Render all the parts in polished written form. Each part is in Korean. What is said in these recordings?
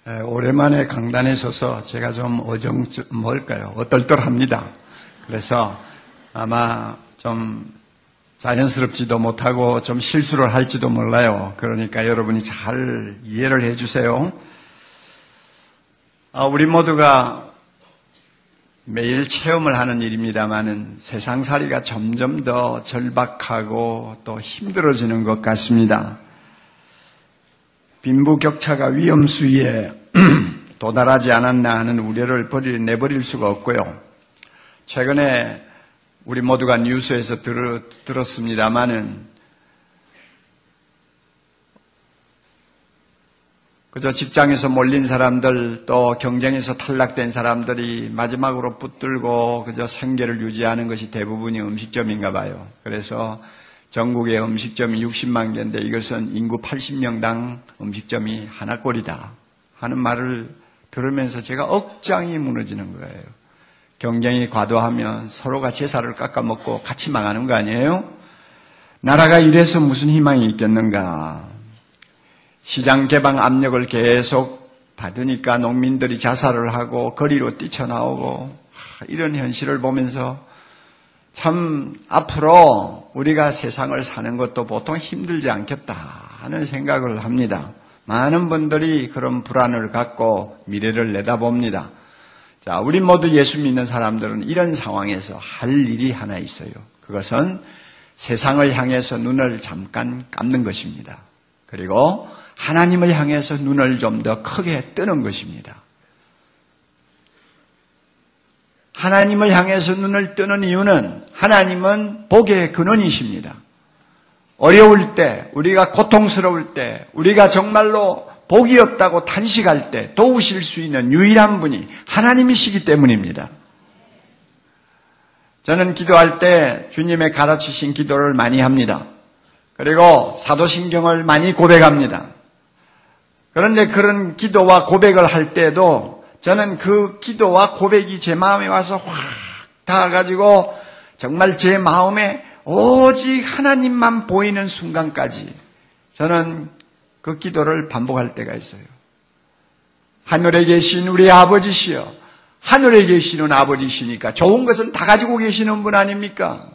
오랜만에 강단에 서서 제가 좀 어떨떨합니다. 그래서 아마 좀 자연스럽지도 못하고 좀 실수를 할지도 몰라요. 그러니까 여러분이 잘 이해를 해주세요. 우리 모두가 매일 체험을 하는 일입니다만은 세상살이가 점점 더 절박하고 또 힘들어지는 것 같습니다. 빈부격차가 위험수위에 도달하지 않았나 하는 우려를 내버릴 수가 없고요. 최근에 우리 모두가 뉴스에서 들었습니다마는 그저 직장에서 몰린 사람들 또 경쟁에서 탈락된 사람들이 마지막으로 붙들고 그저 생계를 유지하는 것이 대부분이 음식점인가 봐요. 그래서 전국의 음식점이 60만 개인데 이것은 인구 80명당 음식점이 하나꼴이다 하는 말을 들으면서 제가 억장이 무너지는 거예요. 경쟁이 과도하면 서로가 제사를 깎아먹고 같이 망하는 거 아니에요? 나라가 이래서 무슨 희망이 있겠는가? 시장 개방 압력을 계속 받으니까 농민들이 자살을 하고 거리로 뛰쳐나오고 이런 현실을 보면서 참 앞으로 우리가 세상을 사는 것도 보통 힘들지 않겠다 하는 생각을 합니다. 많은 분들이 그런 불안을 갖고 미래를 내다봅니다. 자, 우리 모두 예수 믿는 사람들은 이런 상황에서 할 일이 하나 있어요. 그것은 세상을 향해서 눈을 잠깐 감는 것입니다. 그리고 하나님을 향해서 눈을 좀 더 크게 뜨는 것입니다. 하나님을 향해서 눈을 뜨는 이유는 하나님은 복의 근원이십니다. 어려울 때, 우리가 고통스러울 때, 우리가 정말로 복이 없다고 탄식할 때 도우실 수 있는 유일한 분이 하나님이시기 때문입니다. 저는 기도할 때 주님의 가르치신 기도를 많이 합니다. 그리고 사도신경을 많이 고백합니다. 그런데 그런 기도와 고백을 할 때도 저는 그 기도와 고백이 제 마음에 와서 확 닿아가지고 정말 제 마음에 오직 하나님만 보이는 순간까지 저는 그 기도를 반복할 때가 있어요. 하늘에 계신 우리 아버지시여, 하늘에 계시는 아버지시니까 좋은 것은 다 가지고 계시는 분 아닙니까?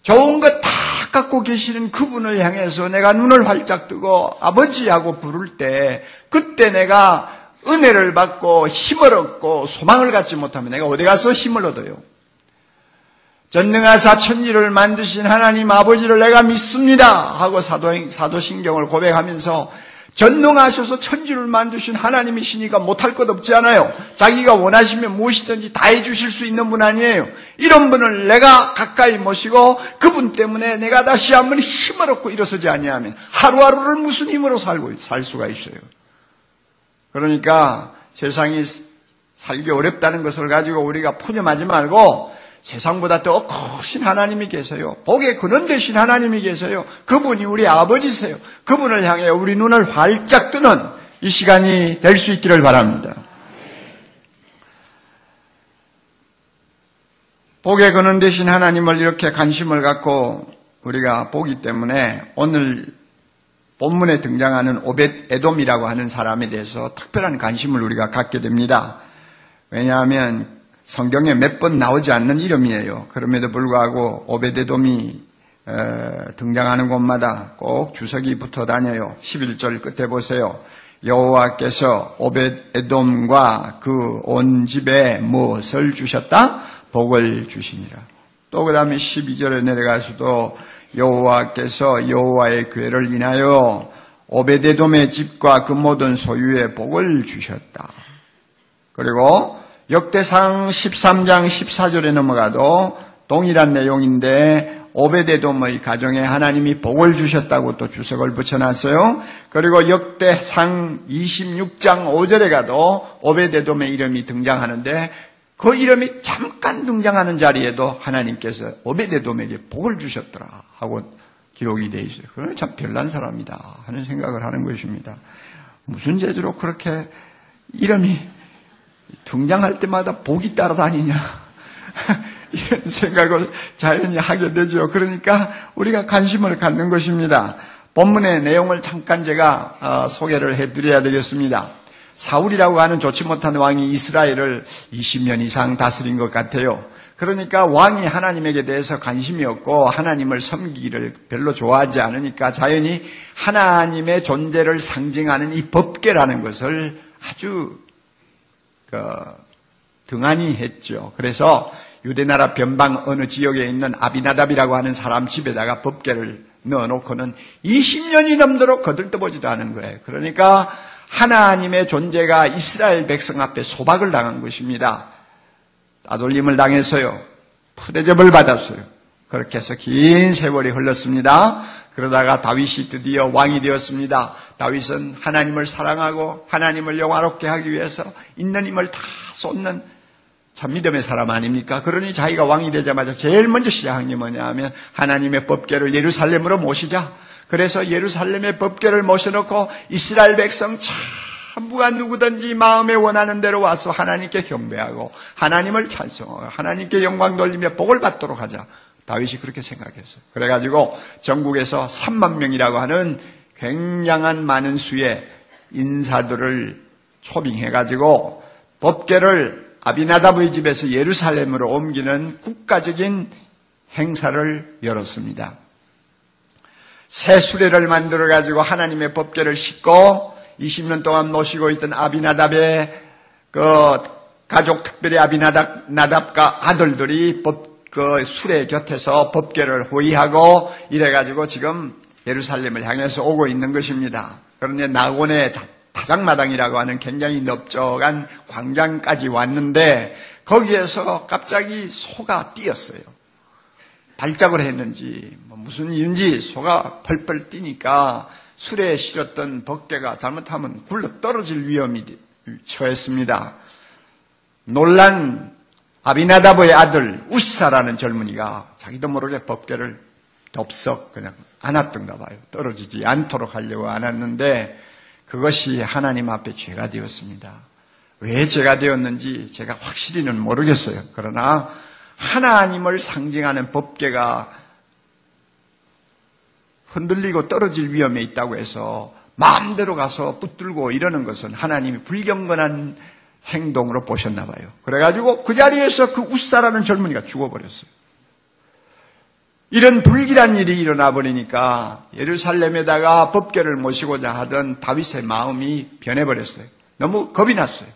좋은 것 다 갖고 계시는 그분을 향해서 내가 눈을 활짝 뜨고 아버지하고 부를 때 그때 내가 은혜를 받고 힘을 얻고 소망을 갖지 못하면 내가 어디 가서 힘을 얻어요? 전능하사 천지를 만드신 하나님 아버지를 내가 믿습니다 하고 사도신경을 고백하면서 전능하셔서 천지를 만드신 하나님이시니까 못할 것 없지 않아요. 자기가 원하시면 무엇이든지 다 해주실 수 있는 분 아니에요. 이런 분을 내가 가까이 모시고 그분 때문에 내가 다시 한번 힘을 얻고 일어서지 아니하면 하루하루를 무슨 힘으로 살 수가 있어요. 그러니까 세상이 살기 어렵다는 것을 가지고 우리가 푸념하지 말고 세상보다 더 크신 하나님이 계세요. 복의 근원 되신 하나님이 계세요. 그분이 우리 아버지세요. 그분을 향해 우리 눈을 활짝 뜨는 이 시간이 될 수 있기를 바랍니다. 복의 근원 되신 하나님을 이렇게 관심을 갖고 우리가 보기 때문에 오늘 본문에 등장하는 오벳 에돔이라고 하는 사람에 대해서 특별한 관심을 우리가 갖게 됩니다. 왜냐하면 성경에 몇 번 나오지 않는 이름이에요. 그럼에도 불구하고 오벳 에돔이 등장하는 곳마다 꼭 주석이 붙어 다녀요. 11절 끝에 보세요. 여호와께서 오벳 에돔과 그 온 집에 무엇을 주셨다? 복을 주시니라. 또 그 다음에 12절에 내려가서도 여호와께서 여호와의 궤를 인하여 오벳 에돔의 집과 그 모든 소유에 복을 주셨다. 그리고 역대상 13장 14절에 넘어가도 동일한 내용인데 오벳 에돔의 가정에 하나님이 복을 주셨다고 또 주석을 붙여놨어요. 그리고 역대상 26장 5절에 가도 오벳 에돔의 이름이 등장하는데 그 이름이 잠깐 등장하는 자리에도 하나님께서 오벳 에돔에게 복을 주셨더라 하고 기록이 되어 있어요. 그건 참 별난 사람이다 하는 생각을 하는 것입니다. 무슨 재주로 그렇게 이름이 등장할 때마다 복이 따라다니냐 이런 생각을 자연히 하게 되죠. 그러니까 우리가 관심을 갖는 것입니다. 본문의 내용을 잠깐 제가 소개를 해드려야 되겠습니다. 사울이라고 하는 좋지 못한 왕이 이스라엘을 20년 이상 다스린 것 같아요. 그러니까 왕이 하나님에게 대해서 관심이 없고 하나님을 섬기기를 별로 좋아하지 않으니까 자연히 하나님의 존재를 상징하는 이 법궤라는 것을 아주 등한히 했죠. 그래서 유대나라 변방 어느 지역에 있는 아비나답이라고 하는 사람 집에다가 법궤를 넣어놓고는 20년이 넘도록 거들떠보지도 않은 거예요. 그러니까 하나님의 존재가 이스라엘 백성 앞에 소박을 당한 것입니다. 따돌림을 당해서요. 푸대접을 받았어요. 그렇게 해서 긴 세월이 흘렀습니다. 그러다가 다윗이 드디어 왕이 되었습니다. 다윗은 하나님을 사랑하고 하나님을 영화롭게 하기 위해서 있는 힘을 다 쏟는 참 믿음의 사람 아닙니까? 그러니 자기가 왕이 되자마자 제일 먼저 시작한 게 뭐냐 하면 하나님의 법궤를 예루살렘으로 모시자. 그래서 예루살렘의 법궤를 모셔놓고 이스라엘 백성 전부가 누구든지 마음에 원하는 대로 와서 하나님께 경배하고 하나님을 찬송하고 하나님께 영광 돌리며 복을 받도록 하자. 다윗이 그렇게 생각했어요. 그래가지고 전국에서 3만 명이라고 하는 굉장한 많은 수의 인사들을 초빙해가지고 법궤를 아비나답의 집에서 예루살렘으로 옮기는 국가적인 행사를 열었습니다. 새 수레를 만들어가지고 하나님의 법궤를 싣고 20년 동안 모시고 있던 아비나답의 가족, 특별히 아비나답과 아들들이 그 수레 곁에서 법궤를 호위하고 이래가지고 지금 예루살렘을 향해서 오고 있는 것입니다. 그런데 낙원의 다장마당이라고 하는 굉장히 넓적한 광장까지 왔는데 거기에서 갑자기 소가 뛰었어요. 발작을 했는지 무슨 이유인지 소가 펄펄 뛰니까 수레에 실었던 법궤가 잘못하면 굴러 떨어질 위험이 처했습니다. 놀란 아비나답의 아들 우사라는 젊은이가 자기도 모르게 법궤를 덥석 그냥 안았던가 봐요. 떨어지지 않도록 하려고 안았는데 그것이 하나님 앞에 죄가 되었습니다. 왜 죄가 되었는지 제가 확실히는 모르겠어요. 그러나 하나님을 상징하는 법궤가 흔들리고 떨어질 위험에 있다고 해서 마음대로 가서 붙들고 이러는 것은 하나님이 불경건한 행동으로 보셨나 봐요. 그래가지고 그 자리에서 그 우사라는 젊은이가 죽어버렸어요. 이런 불길한 일이 일어나 버리니까 예루살렘에다가 법궤를 모시고자 하던 다윗의 마음이 변해버렸어요. 너무 겁이 났어요.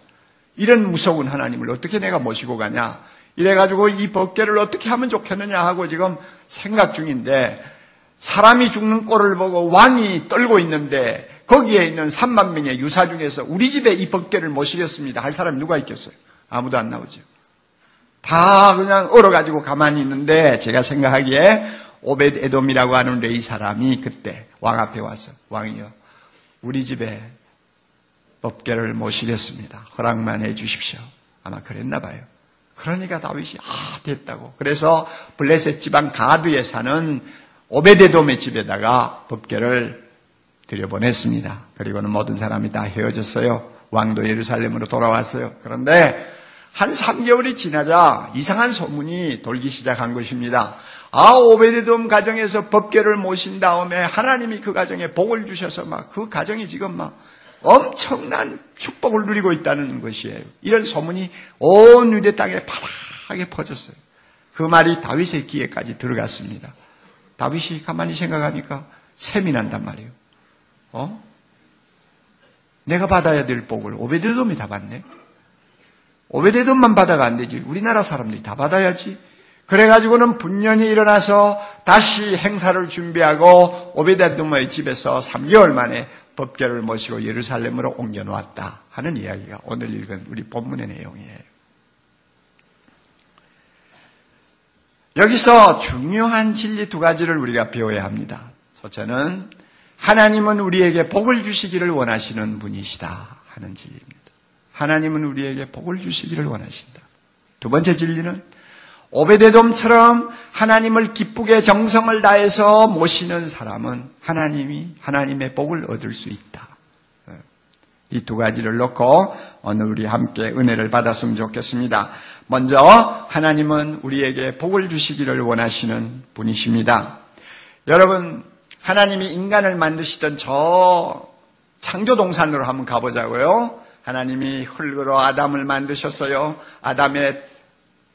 이런 무서운 하나님을 어떻게 내가 모시고 가냐. 이래가지고 이 법궤를 어떻게 하면 좋겠느냐 하고 지금 생각 중인데 사람이 죽는 꼴을 보고 왕이 떨고 있는데 거기에 있는 3만 명의 유사 중에서 우리 집에 이 법궤를 모시겠습니다 할 사람이 누가 있겠어요? 아무도 안 나오죠. 다 그냥 얼어가지고 가만히 있는데 제가 생각하기에 오벳 에돔이라고 하는 레위 사람이 그때 왕 앞에 와서 왕이여 우리 집에 법궤를 모시겠습니다. 허락만 해 주십시오. 아마 그랬나 봐요. 그러니까 다윗이 됐다고. 그래서 블레셋 지방 가드에 사는 오벳 에돔의 집에다가 법궤를 들여보냈습니다. 그리고는 모든 사람이 다 헤어졌어요. 왕도 예루살렘으로 돌아왔어요. 그런데 한 3개월이 지나자 이상한 소문이 돌기 시작한 것입니다. 오벳에돔 가정에서 법궤를 모신 다음에 하나님이 그 가정에 복을 주셔서 그 가정이 지금 엄청난 축복을 누리고 있다는 것이에요. 이런 소문이 온 유대 땅에 바닥에 퍼졌어요. 그 말이 다윗의 귀에까지 들어갔습니다. 다윗이 가만히 생각하니까 셈이 난단 말이에요. 내가 받아야 될 복을 오벳에돔이 다 받네. 오벳에돔만 받아가 안 되지. 우리나라 사람들이 다 받아야지. 그래가지고는 분연히 일어나서 다시 행사를 준비하고 오벳에돔의 집에서 3개월 만에 법궤를 모시고 예루살렘으로 옮겨놓았다 하는 이야기가 오늘 읽은 우리 본문의 내용이에요. 여기서 중요한 진리 2가지를 우리가 배워야 합니다. 첫째는 하나님은 우리에게 복을 주시기를 원하시는 분이시다 하는 진리입니다. 하나님은 우리에게 복을 주시기를 원하신다. 2번째 진리는 오벳에돔처럼 하나님을 기쁘게 정성을 다해서 모시는 사람은 하나님의 복을 얻을 수 있다. 이 2가지를 놓고 오늘 우리 함께 은혜를 받았으면 좋겠습니다. 먼저 하나님은 우리에게 복을 주시기를 원하시는 분이십니다. 여러분 하나님이 인간을 만드시던 저 창조동산으로 한번 가보자고요. 하나님이 흙으로 아담을 만드셨어요. 아담의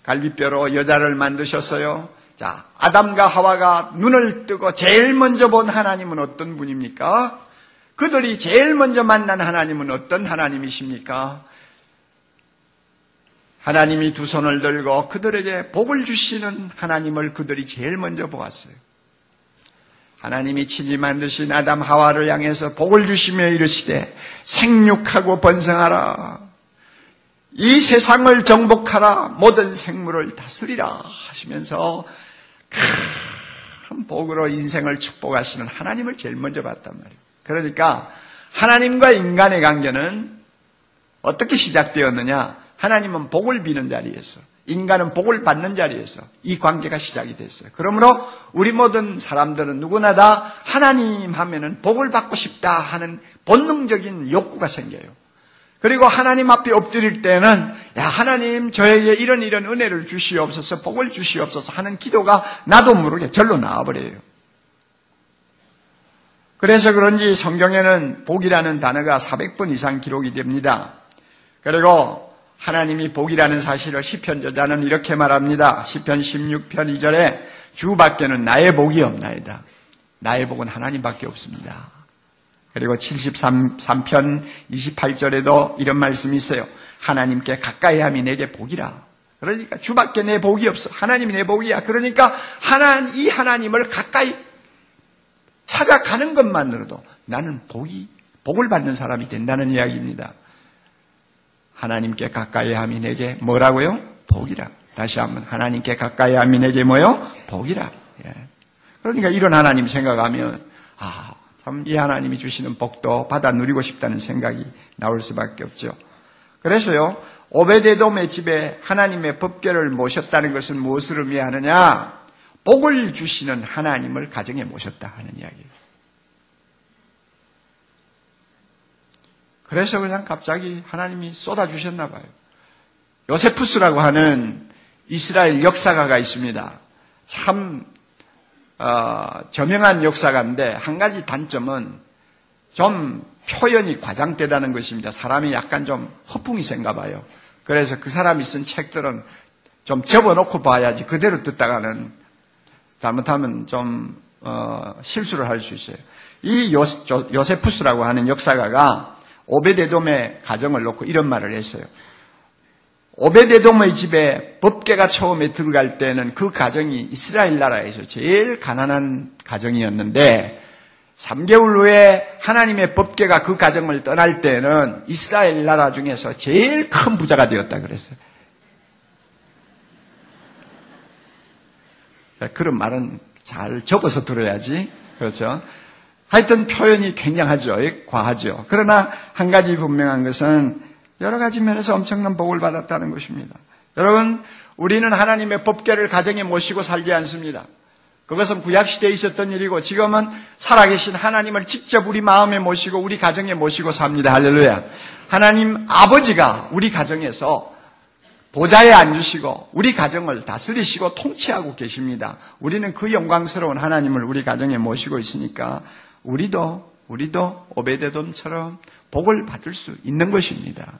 갈비뼈로 여자를 만드셨어요. 자, 아담과 하와가 눈을 뜨고 제일 먼저 본 하나님은 어떤 분입니까? 그들이 제일 먼저 만난 하나님은 어떤 하나님이십니까? 하나님이 두 손을 들고 그들에게 복을 주시는 하나님을 그들이 제일 먼저 보았어요. 하나님이 친히 만드신 아담 하와를 향해서 복을 주시며 이르시되 생육하고 번성하라. 이 세상을 정복하라. 모든 생물을 다스리라 하시면서 큰 복으로 인생을 축복하시는 하나님을 제일 먼저 봤단 말이에요. 그러니까 하나님과 인간의 관계는 어떻게 시작되었느냐? 하나님은 복을 비는 자리에서, 인간은 복을 받는 자리에서 이 관계가 시작이 됐어요. 그러므로 우리 모든 사람들은 누구나 다 하나님 하면은 복을 받고 싶다 하는 본능적인 욕구가 생겨요. 그리고 하나님 앞에 엎드릴 때는 야, 하나님 저에게 이런 은혜를 주시옵소서, 복을 주시옵소서 하는 기도가 나도 모르게 절로 나와버려요. 그래서 그런지 성경에는 복이라는 단어가 400번 이상 기록이 됩니다. 그리고 하나님이 복이라는 사실을 시편 저자는 이렇게 말합니다. 시편 16편 2절에 주밖에는 나의 복이 없나이다. 나의 복은 하나님밖에 없습니다. 그리고 73편 28절에도 이런 말씀이 있어요. 하나님께 가까이 함이 내게 복이라. 그러니까 주밖에 내 복이 없어. 하나님이 내 복이야. 그러니까 이 하나님을 가까이 찾아가는 것만으로도 나는 복을 받는 사람이 된다는 이야기입니다. 하나님께 가까이 함이 내게 뭐라고요? 복이라. 다시 한번 하나님께 가까이 함이 내게 뭐요? 복이라. 예. 그러니까 이런 하나님 생각하면 참 이 하나님이 주시는 복도 받아 누리고 싶다는 생각이 나올 수밖에 없죠. 그래서요, 오베데돔의 집에 하나님의 법궤를 모셨다는 것은 무엇을 의미하느냐? 복을 주시는 하나님을 가정에 모셨다 하는 이야기예요. 그래서 그냥 갑자기 하나님이 쏟아주셨나 봐요. 요세푸스라고 하는 이스라엘 역사가가 있습니다. 참 저명한 역사가인데 한 가지 단점은 좀 표현이 과장되다는 것입니다. 사람이 약간 좀 허풍이 센가 봐요. 그래서 그 사람이 쓴 책들은 좀 접어놓고 봐야지 그대로 듣다가는 잘못하면 좀 실수를 할 수 있어요. 이 요세푸스라고 하는 역사가가 오베데돔의 가정을 놓고 이런 말을 했어요. 오베데돔의 집에 법궤가 처음에 들어갈 때는 그 가정이 이스라엘 나라에서 제일 가난한 가정이었는데 3개월 후에 하나님의 법궤가 그 가정을 떠날 때는 이스라엘 나라 중에서 제일 큰 부자가 되었다 그랬어요. 그런 말은 잘 적어서 들어야지. 그렇죠? 하여튼 표현이 굉장하죠. 과하죠. 그러나 한 가지 분명한 것은 여러 가지 면에서 엄청난 복을 받았다는 것입니다. 여러분, 우리는 하나님의 법궤를 가정에 모시고 살지 않습니다. 그것은 구약시대에 있었던 일이고 지금은 살아계신 하나님을 직접 우리 마음에 모시고 우리 가정에 모시고 삽니다. 할렐루야. 하나님 아버지가 우리 가정에서 보좌에 앉으시고 우리 가정을 다스리시고 통치하고 계십니다. 우리는 그 영광스러운 하나님을 우리 가정에 모시고 있으니까 우리도 오베데돔처럼 복을 받을 수 있는 것입니다.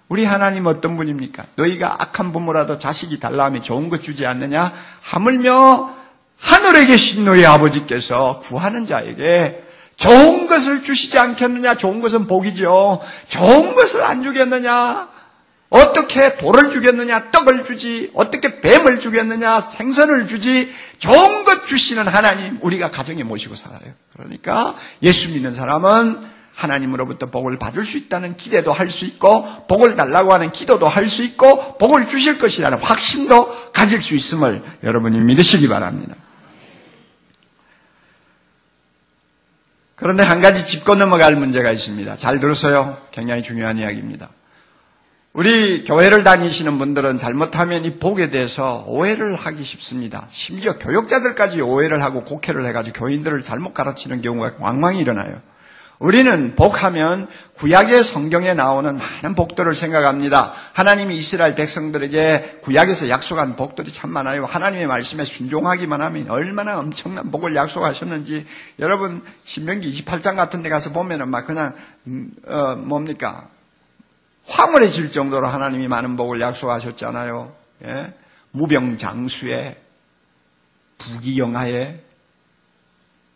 우리 하나님 어떤 분입니까? 너희가 악한 부모라도 자식이 달라하면 좋은 것 주지 않느냐? 하물며 하늘에 계신 너희 아버지께서 구하는 자에게 좋은 것을 주시지 않겠느냐? 좋은 것은 복이죠. 좋은 것을 안 주겠느냐? 어떻게 돌을 주겠느냐? 떡을 주지. 어떻게 뱀을 주겠느냐? 생선을 주지. 좋은 것 주시는 하나님 우리가 가정에 모시고 살아요. 그러니까 예수 믿는 사람은 하나님으로부터 복을 받을 수 있다는 기대도 할 수 있고 복을 달라고 하는 기도도 할 수 있고 복을 주실 것이라는 확신도 가질 수 있음을 여러분이 믿으시기 바랍니다. 그런데 한 가지 짚고 넘어갈 문제가 있습니다. 잘 들으세요. 굉장히 중요한 이야기입니다. 우리 교회를 다니시는 분들은 잘못하면 이 복에 대해서 오해를 하기 쉽습니다. 심지어 교역자들까지 오해를 하고 곡해를 해가지고 교인들을 잘못 가르치는 경우가 왕왕히 일어나요. 우리는 복하면 구약의 성경에 나오는 많은 복들을 생각합니다. 하나님이 이스라엘 백성들에게 구약에서 약속한 복들이 참 많아요. 하나님의 말씀에 순종하기만 하면 얼마나 엄청난 복을 약속하셨는지 여러분 신명기 28장 같은 데 가서 보면은 막 그냥 황홀해질 정도로 하나님이 많은 복을 약속하셨잖아요. 예? 무병장수에, 부귀영화에,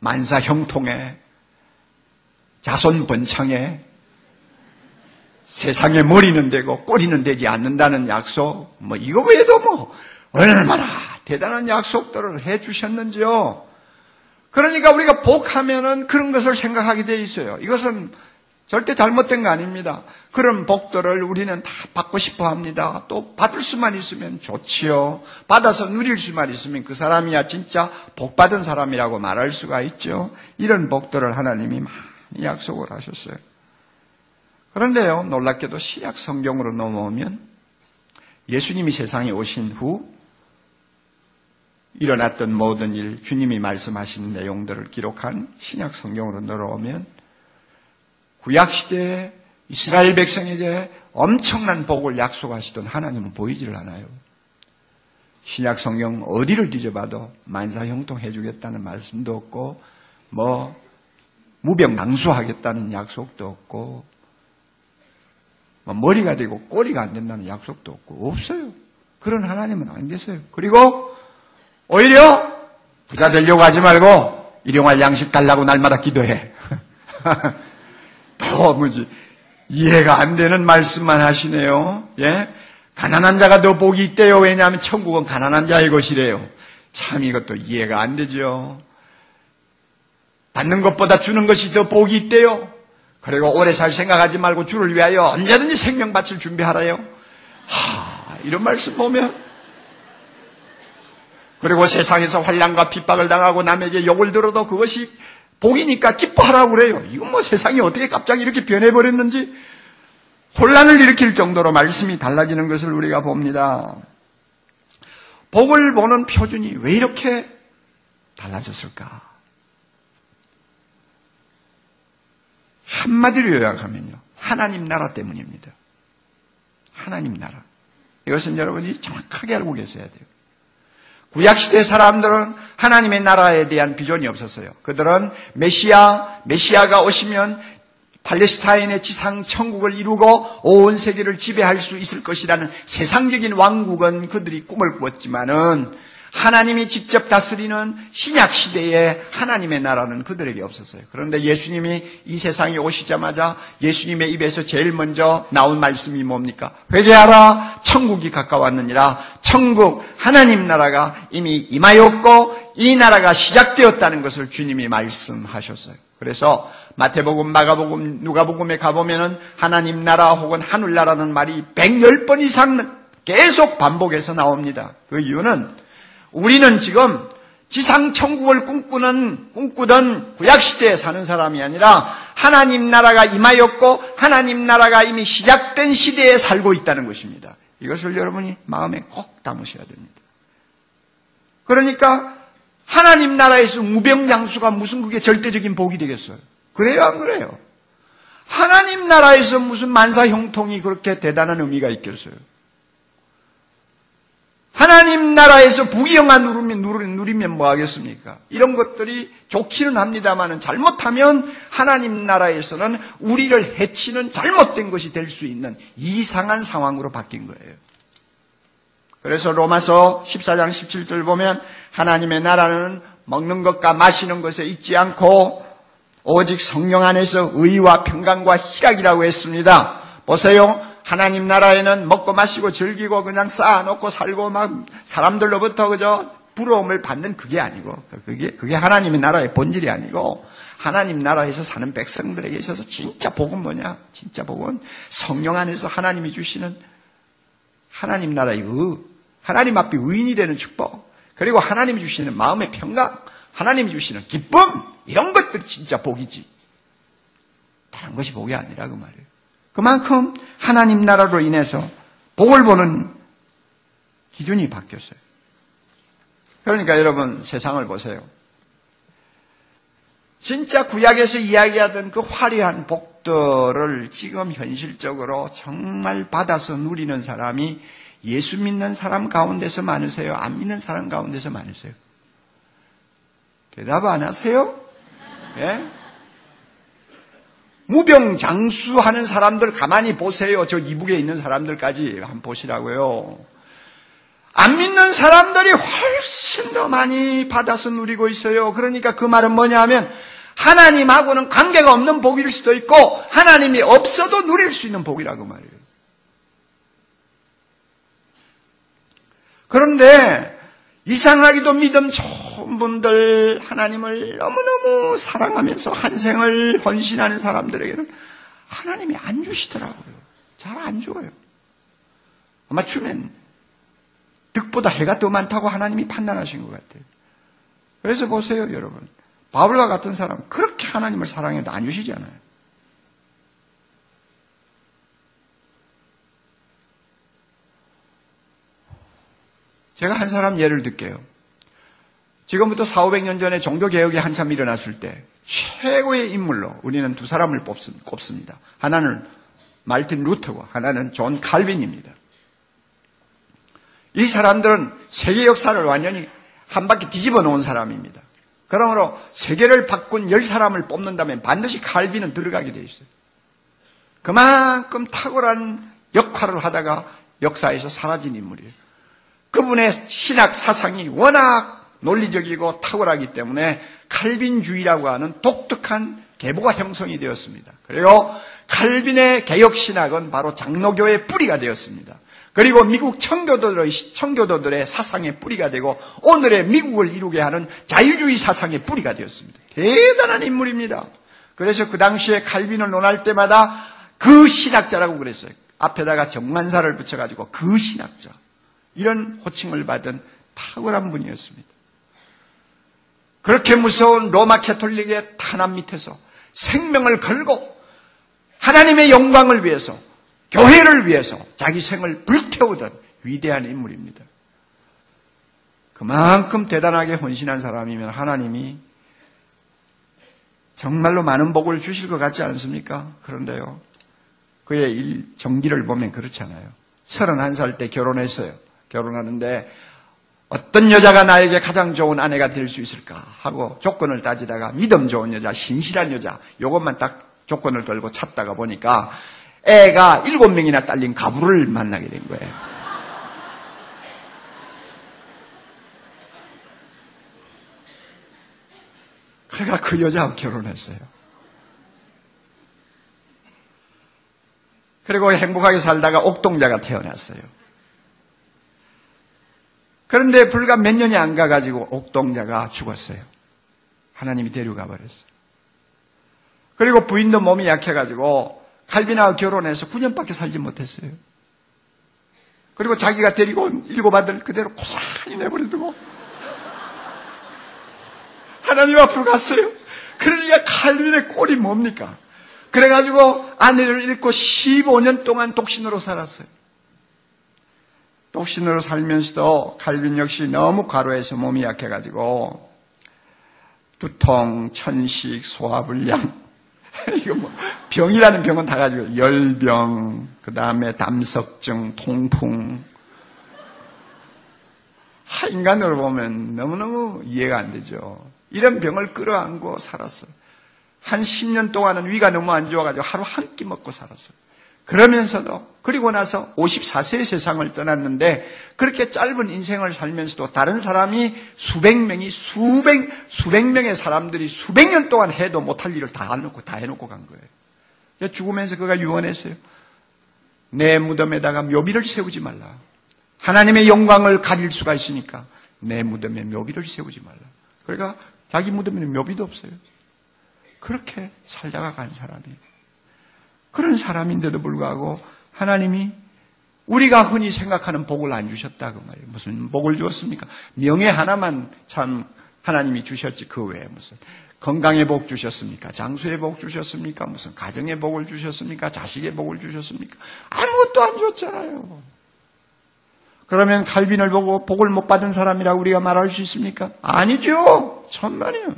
만사형통에, 자손번창에, 세상에 머리는 되고 꼬리는 되지 않는다는 약속, 이거 외에도 얼마나 대단한 약속들을 해 주셨는지요. 그러니까 우리가 복하면은 그런 것을 생각하게 돼 있어요. 이것은 절대 잘못된 거 아닙니다. 그런 복들을 우리는 다 받고 싶어 합니다. 또 받을 수만 있으면 좋지요. 받아서 누릴 수만 있으면 그 사람이야 진짜 복 받은 사람이라고 말할 수가 있죠. 이런 복들을 하나님이 많이 약속을 하셨어요. 그런데요, 놀랍게도 신약 성경으로 넘어오면 예수님이 세상에 오신 후 일어났던 모든 일, 주님이 말씀하신 내용들을 기록한 신약 성경으로 넘어오면 구약시대에 이스라엘 백성에게 엄청난 복을 약속하시던 하나님은 보이지를 않아요. 신약 성경 어디를 뒤져봐도 만사형통해 주겠다는 말씀도 없고 무병장수하겠다는 약속도 없고 머리가 되고 꼬리가 안 된다는 약속도 없어요. 그런 하나님은 안 계세요. 그리고 오히려 부자 되려고 하지 말고 일용할 양식 달라고 날마다 기도해. 도무지 이해가 안 되는 말씀만 하시네요. 예? 가난한 자가 더 복이 있대요. 왜냐하면 천국은 가난한 자의 것이래요. 참 이것도 이해가 안 되죠. 받는 것보다 주는 것이 더 복이 있대요. 그리고 오래 살 생각하지 말고 주를 위하여 언제든지 생명 바칠 준비하라요. 이런 말씀 보면, 그리고 세상에서 환난과 핍박을 당하고 남에게 욕을 들어도 그것이 복이니까 기뻐하라고 그래요. 이건 세상이 어떻게 갑자기 이렇게 변해버렸는지 혼란을 일으킬 정도로 말씀이 달라지는 것을 우리가 봅니다. 복을 보는 표준이 왜 이렇게 달라졌을까? 한마디로 요약하면요, 하나님 나라 때문입니다. 하나님 나라. 이것은 여러분이 정확하게 알고 계셔야 돼요. 구약시대 사람들은 하나님의 나라에 대한 비전이 없었어요. 그들은 메시아가 오시면 팔레스타인의 지상 천국을 이루고 온 세계를 지배할 수 있을 것이라는 세상적인 왕국은 그들이 꿈을 꾸었지만은 하나님이 직접 다스리는 신약 시대에 하나님의 나라는 그들에게 없었어요. 그런데 예수님이 이 세상에 오시자마자 예수님의 입에서 제일 먼저 나온 말씀이 뭡니까? 회개하라, 천국이 가까웠느니라. 천국, 하나님 나라가 이미 임하였고 이 나라가 시작되었다는 것을 주님이 말씀하셨어요. 그래서 마태복음, 마가복음, 누가복음에 가보면은 하나님 나라 혹은 하늘나라는 말이 110번 이상 계속 반복해서 나옵니다. 그 이유는 우리는 지금 지상 천국을 꿈꾸던 구약시대에 사는 사람이 아니라 하나님 나라가 임하였고 하나님 나라가 이미 시작된 시대에 살고 있다는 것입니다. 이것을 여러분이 마음에 꼭 담으셔야 됩니다. 그러니까 하나님 나라에서 무병장수가 무슨 그게 절대적인 복이 되겠어요? 그래요, 안 그래요? 하나님 나라에서 무슨 만사형통이 그렇게 대단한 의미가 있겠어요? 하나님 나라에서 부귀영화 누리면 뭐 하겠습니까? 이런 것들이 좋기는 합니다만은 잘못하면 하나님 나라에서는 우리를 해치는 잘못된 것이 될 수 있는 이상한 상황으로 바뀐 거예요. 그래서 로마서 14장 17절 보면 하나님의 나라는 먹는 것과 마시는 것에 있지 않고 오직 성령 안에서 의와 평강과 희락이라고 했습니다. 보세요. 하나님 나라에는 먹고 마시고 즐기고 그냥 쌓아놓고 살고 막 사람들로부터 그저 부러움을 받는 그게 아니고 그게 하나님의 나라의 본질이 아니고 하나님 나라에서 사는 백성들에게 있어서 진짜 복은 뭐냐? 진짜 복은 성령 안에서 하나님이 주시는 하나님 나라의 하나님 앞에 의인이 되는 축복, 그리고 하나님이 주시는 마음의 평강, 하나님이 주시는 기쁨, 이런 것들이 진짜 복이지 다른 것이 복이 아니라 그 말이에요. 그만큼 하나님 나라로 인해서 복을 보는 기준이 바뀌었어요. 그러니까 여러분 세상을 보세요. 진짜 구약에서 이야기하던 그 화려한 복들을 지금 현실적으로 정말 받아서 누리는 사람이 예수 믿는 사람 가운데서 많으세요? 안 믿는 사람 가운데서 많으세요? 대답 안 하세요? 예? 무병장수하는 사람들 가만히 보세요. 저 이북에 있는 사람들까지 한번 보시라고요. 안 믿는 사람들이 훨씬 더 많이 받아서 누리고 있어요. 그러니까 그 말은 뭐냐 하면 하나님하고는 관계가 없는 복일 수도 있고 하나님이 없어도 누릴 수 있는 복이라고 말이에요. 그런데 이상하게도 믿음 좋은 분들, 하나님을 너무너무 사랑하면서 한 생을 헌신하는 사람들에게는 하나님이 안 주시더라고요. 잘 안 줘요. 아마 주면 득보다 해가 더 많다고 하나님이 판단하신 것 같아요. 그래서 보세요, 여러분. 바울과 같은 사람 그렇게 하나님을 사랑해도 안 주시잖아요. 제가 한 사람 예를 들게요. 지금부터 400~500년 전에 종교개혁이 한참 일어났을 때 최고의 인물로 우리는 두 사람을 꼽습니다. 하나는 마르틴 루터고 하나는 존 칼빈입니다. 이 사람들은 세계 역사를 완전히 한 바퀴 뒤집어 놓은 사람입니다. 그러므로 세계를 바꾼 10사람을 뽑는다면 반드시 칼빈은 들어가게 돼 있어요. 그만큼 탁월한 역할을 하다가 역사에서 사라진 인물이에요. 그분의 신학 사상이 워낙 논리적이고 탁월하기 때문에 칼빈주의라고 하는 독특한 계보가 형성이 되었습니다. 그리고 칼빈의 개혁신학은 바로 장로교의 뿌리가 되었습니다. 그리고 미국 청교도들의 사상의 뿌리가 되고 오늘의 미국을 이루게 하는 자유주의 사상의 뿌리가 되었습니다. 대단한 인물입니다. 그래서 그 당시에 칼빈을 논할 때마다 그 신학자라고 그랬어요. 앞에다가 정만사를 붙여가지고 그 신학자. 이런 호칭을 받은 탁월한 분이었습니다. 그렇게 무서운 로마 캐톨릭의 탄압 밑에서 생명을 걸고 하나님의 영광을 위해서 교회를 위해서 자기 생을 불태우던 위대한 인물입니다. 그만큼 대단하게 헌신한 사람이면 하나님이 정말로 많은 복을 주실 것 같지 않습니까? 그런데요, 그의 정기를 보면 그렇지 않아요. 31살 때 결혼했어요. 결혼하는데 어떤 여자가 나에게 가장 좋은 아내가 될 수 있을까 하고 조건을 따지다가 믿음 좋은 여자, 신실한 여자, 이것만 딱 조건을 걸고 찾다가 보니까 애가 7명이나 딸린 가부를 만나게 된 거예요. 그러니까 그 여자하고 결혼했어요. 그리고 행복하게 살다가 옥동자가 태어났어요. 그런데 불과 몇 년이 안 가가지고 옥동자가 죽었어요. 하나님이 데려가 버렸어요. 그리고 부인도 몸이 약해가지고 칼빈하고 결혼해서 9년밖에 살지 못했어요. 그리고 자기가 데리고 온 7아들 그대로 고스란히 내버려두고 하나님 앞으로 갔어요. 그러니까 칼빈의 꼴이 뭡니까? 그래가지고 아내를 잃고 15년 동안 독신으로 살았어요. 독신으로 살면서도 칼빈 역시 너무 과로해서 몸이 약해가지고 두통, 천식, 소화불량 이거 뭐 병이라는 병은 다 가지고 열병, 그 다음에 담석증, 통풍. 인간으로 보면 너무너무 이해가 안 되죠. 이런 병을 끌어안고 살았어요. 한 10년 동안은 위가 너무 안 좋아가지고 하루 한 끼 먹고 살았어요. 그러면서도 그리고 나서 54세의 세상을 떠났는데 그렇게 짧은 인생을 살면서도 다른 사람이 수백 명의 사람들이 수백 년 동안 해도 못할 일을 다 해놓고 간 거예요. 죽으면서 그가 유언했어요. 내 무덤에다가 묘비를 세우지 말라. 하나님의 영광을 가질 수가 있으니까 내 무덤에 묘비를 세우지 말라. 그러니까 자기 무덤에는 묘비도 없어요. 그렇게 살다가 간 사람이에요. 그런 사람인데도 불구하고 하나님이 우리가 흔히 생각하는 복을 안 주셨다 그 말이에요. 무슨 복을 주었습니까? 명예 하나만 참 하나님이 주셨지 그 외에 무슨 건강의 복 주셨습니까? 장수의 복 주셨습니까? 무슨 가정의 복을 주셨습니까? 자식의 복을 주셨습니까? 아무것도 안 줬잖아요. 그러면 칼빈을 보고 복을 못 받은 사람이라고 우리가 말할 수 있습니까? 아니죠. 천만이요.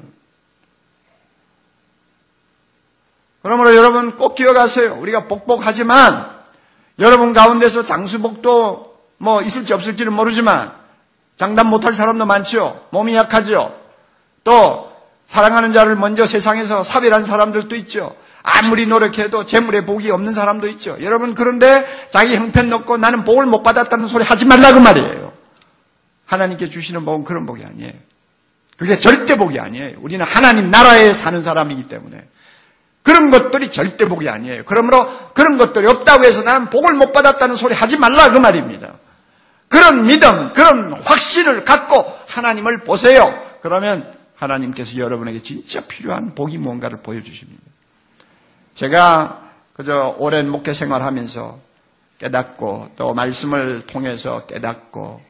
그러므로 여러분 꼭 기억하세요. 우리가 복복하지만 여러분 가운데서 장수복도 뭐 있을지 없을지는 모르지만 장담 못할 사람도 많죠. 몸이 약하죠. 또 사랑하는 자를 먼저 세상에서 사별한 사람들도 있죠. 아무리 노력해도 재물에 복이 없는 사람도 있죠. 여러분, 그런데 자기 형편 놓고 나는 복을 못 받았다는 소리 하지 말라고 말이에요. 하나님께 주시는 복은 그런 복이 아니에요. 그게 절대 복이 아니에요. 우리는 하나님 나라에 사는 사람이기 때문에 그런 것들이 절대 복이 아니에요. 그러므로 그런 것들이 없다고 해서 나는 복을 못 받았다는 소리 하지 말라 그 말입니다. 그런 믿음, 그런 확신을 갖고 하나님을 보세요. 그러면 하나님께서 여러분에게 진짜 필요한 복이 뭔가를 보여주십니다. 제가 그저 오랜 목회 생활하면서 깨닫고 또 말씀을 통해서 깨닫고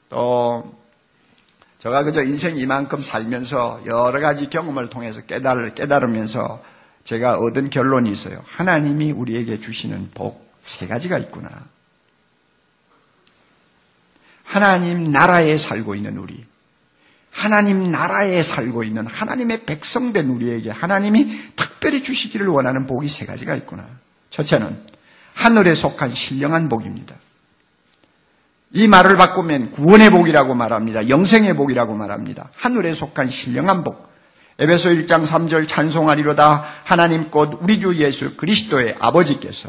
또 제가 그저 인생 이만큼 살면서 여러 가지 경험을 통해서 깨달으면서 제가 얻은 결론이 있어요. 하나님이 우리에게 주시는 복 3가지가 있구나. 하나님 나라에 살고 있는 우리, 하나님 나라에 살고 있는 하나님의 백성된 우리에게 하나님이 특별히 주시기를 원하는 복이 3가지가 있구나. 첫째는 하늘에 속한 신령한 복입니다. 이 말을 바꾸면 구원의 복이라고 말합니다. 영생의 복이라고 말합니다. 하늘에 속한 신령한 복. 에베소 1장 3절 찬송하리로다 하나님 곧 우리 주 예수 그리스도의 아버지께서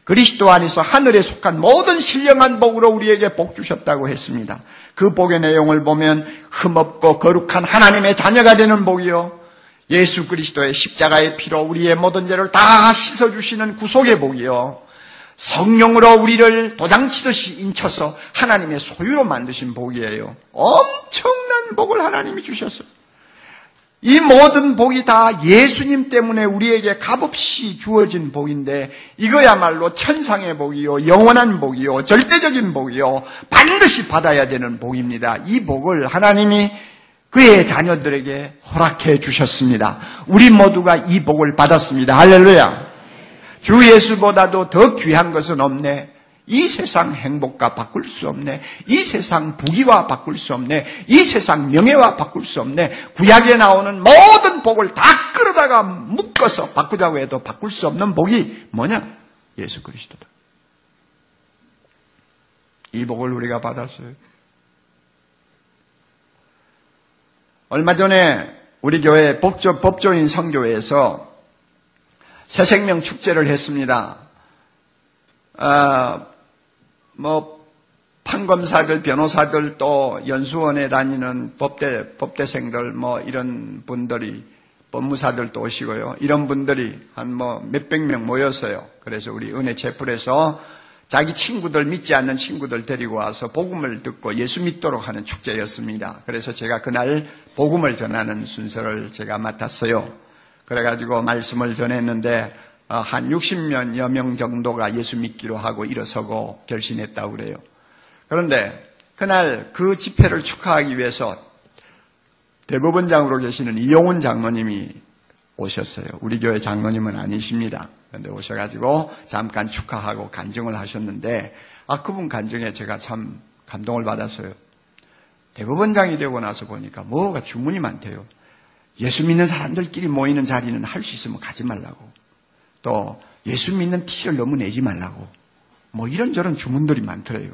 그리스도 안에서 하늘에 속한 모든 신령한 복으로 우리에게 복 주셨다고 했습니다. 그 복의 내용을 보면 흠없고 거룩한 하나님의 자녀가 되는 복이요, 예수 그리스도의 십자가의 피로 우리의 모든 죄를 다 씻어주시는 구속의 복이요, 성령으로 우리를 도장치듯이 인쳐서 하나님의 소유로 만드신 복이에요. 엄청난 복을 하나님이 주셨어요. 이 모든 복이 다 예수님 때문에 우리에게 값없이 주어진 복인데 이거야말로 천상의 복이요, 영원한 복이요, 절대적인 복이요, 반드시 받아야 되는 복입니다. 이 복을 하나님이 그의 자녀들에게 허락해 주셨습니다. 우리 모두가 이 복을 받았습니다. 할렐루야. 주 예수보다도 더 귀한 것은 없네. 이 세상 행복과 바꿀 수 없네. 이 세상 부귀와 바꿀 수 없네. 이 세상 명예와 바꿀 수 없네. 구약에 나오는 모든 복을 다 끌어다가 묶어서 바꾸자고 해도 바꿀 수 없는 복이 뭐냐? 예수 그리스도다. 이 복을 우리가 받았어요. 얼마 전에 우리 교회 법조인 성교회에서 새생명 축제를 했습니다. 판검사들, 변호사들, 또 연수원에 다니는 법대생들, 이런 분들이, 법무사들도 오시고요. 이런 분들이 한 몇백 명 모였어요. 그래서 우리 은혜 채플에서 자기 친구들, 믿지 않는 친구들 데리고 와서 복음을 듣고 예수 믿도록 하는 축제였습니다. 그래서 제가 그날 복음을 전하는 순서를 제가 맡았어요. 그래가지고 말씀을 전했는데, 한 60여 명 정도가 예수 믿기로 하고 일어서고 결신했다고 그래요. 그런데 그날 그 집회를 축하하기 위해서 대법원장으로 계시는 이용훈 장로님이 오셨어요. 우리 교회 장로님은 아니십니다. 그런데 오셔가지고 잠깐 축하하고 간증을 하셨는데, 그분 간증에 제가 참 감동을 받았어요. 대법원장이 되고 나서 보니까 뭐가 주문이 많대요. 예수 믿는 사람들끼리 모이는 자리는 할 수 있으면 가지 말라고. 또 예수 믿는 티를 너무 내지 말라고. 이런저런 주문들이 많더래요.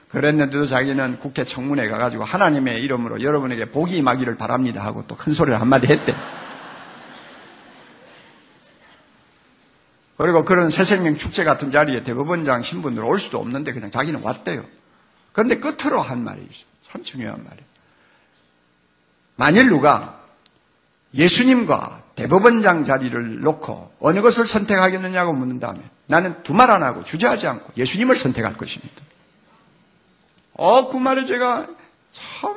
그랬는데도 자기는 국회 청문회 가가지고 하나님의 이름으로 여러분에게 복이 임하기를 바랍니다 하고 또 큰 소리를 한마디 했대. 그리고 그런 새생명 축제 같은 자리에 대법원장 신분으로 올 수도 없는데 그냥 자기는 왔대요. 그런데 끝으로 한 말이 있어요. 참 중요한 말이에요. 만일 누가 예수님과 대법원장 자리를 놓고 어느 것을 선택하겠느냐고 묻는다면 나는 두 말 안 하고 주저하지 않고 예수님을 선택할 것입니다. 그 말에 제가 참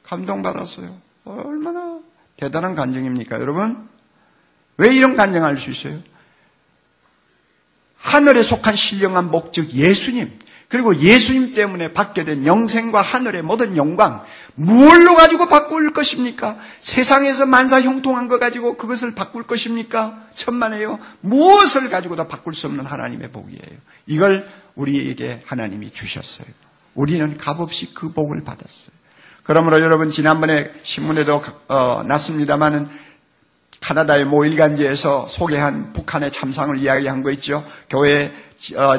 감동받았어요. 얼마나 대단한 간증입니까, 여러분? 왜 이런 간증할 수 있어요? 하늘에 속한 신령한 복, 즉 예수님, 그리고 예수님 때문에 받게 된 영생과 하늘의 모든 영광, 무엇로 가지고 바꿀 것입니까? 세상에서 만사형통한 거 가지고 그것을 바꿀 것입니까? 천만에요. 무엇을 가지고도 바꿀 수 없는 하나님의 복이에요. 이걸 우리에게 하나님이 주셨어요. 우리는 값없이 그 복을 받았어요. 그러므로 여러분, 지난번에 신문에도 났습니다마는 카나다의 모 일간지에서 소개한 북한의 참상을 이야기한 거 있죠.